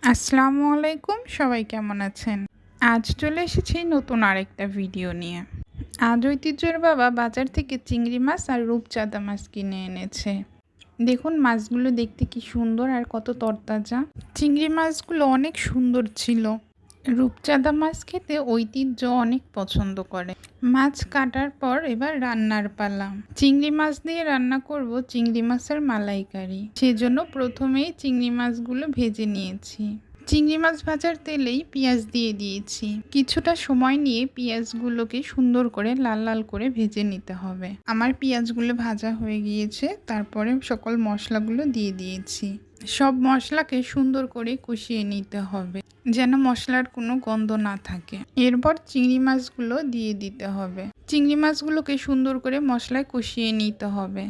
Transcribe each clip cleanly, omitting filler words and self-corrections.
আসসালামু আলাইকুম, সবাই কেমন আছেন? আজ চলে এসেছি নতুন আরেকটা ভিডিও নিয়ে। আজ ঐতিহ্যের বাবা বাজার থেকে চিংড়ি মাছ আর রূপচাঁদা মাছ কিনে এনেছে। দেখুন মাছগুলো দেখতে কি সুন্দর আর কত তরতাজা। চিংড়ি মাছগুলো অনেক সুন্দর ছিল। রূপচাঁদা মাছ খেতে ঐতিহ্য অনেক পছন্দ করে। মাছ কাটার পর এবার রান্নার পালা। চিংড়ি মাছ দিয়ে রান্না করব চিংড়ি মাছের মালাইকারি। সেজন্য প্রথমেই চিংড়ি মাছগুলো ভেজে নিয়েছি। চিংড়ি মাছ ভাজার তেলেই পেঁয়াজ দিয়ে দিয়েছি। কিছুটা সময় নিয়ে পেঁয়াজগুলোকে সুন্দর করে লাল লাল করে ভেজে নিতে হবে। আমার পেঁয়াজগুলো ভাজা হয়ে গিয়েছে, তারপরে সকল মশলাগুলো দিয়ে দিয়েছি। সব মশলাকে সুন্দর করে কষিয়ে নিতে হবে, যেন মশলার কোনো গন্ধ না থাকে। এরপর চিংড়ি মাছগুলো দিয়ে দিতে হবে। চিংড়ি মাছগুলোকে সুন্দর করে মশলায় কষিয়ে নিতে হবে।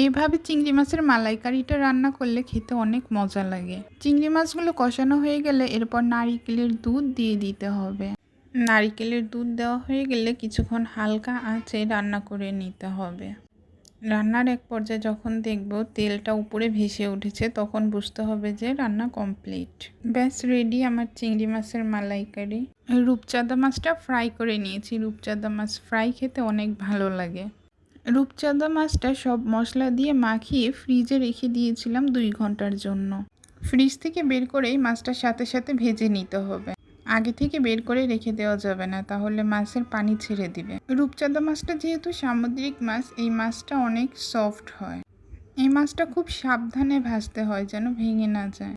এভাবে চিংড়ি মাছের মালাইকারিটা রান্না করলে খেতে অনেক মজা লাগে। চিংড়ি মাছগুলো কষানো হয়ে গেলে এরপর নারিকেলের দুধ দিয়ে দিতে হবে। নারিকেলের দুধ দেওয়া হয়ে গেলে কিছুক্ষণ হালকা আঁচে রান্না করে নিতে হবে। রান্নার এক পর্যায়ে যখন দেখব তেলটা উপরে ভেসে উঠেছে, তখন বুঝতে হবে যে রান্না কমপ্লিট। ব্যাস রেডি আমার চিংড়ি মাছের মালাইকারি। রূপচাঁদা মাছটা ফ্রাই করে নিয়েছি। রূপচাঁদা মাছ ফ্রাই খেতে অনেক ভালো লাগে। রূপচাঁদা মাছটা সব মশলা দিয়ে মাখিয়ে ফ্রিজে রেখে দিয়েছিলাম 2 ঘন্টার জন্য। ফ্রিজ থেকে বের করেই মাছটার সাথে সাথে ভেজে নিতে হবে। আগে থেকে বের করে রেখে দেওয়া যাবে না, তাহলে মাছের পানি ছেড়ে দিবে। রূপচাঁদা মাছটা যেহেতু সামুদ্রিক মাছ, এই মাছটা অনেক সফট হয়। এই মাছটা খুব সাবধানে ভাজতে হয় যেন ভেঙে না যায়।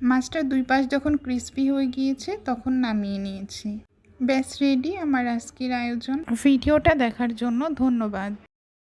মাছটার 2 পাশ যখন ক্রিস্পি হয়ে গিয়েছে তখন নামিয়ে নিয়েছি। ব্যাস রেডি আমার আজকের আয়োজন। ভিডিওটা দেখার জন্য ধন্যবাদ।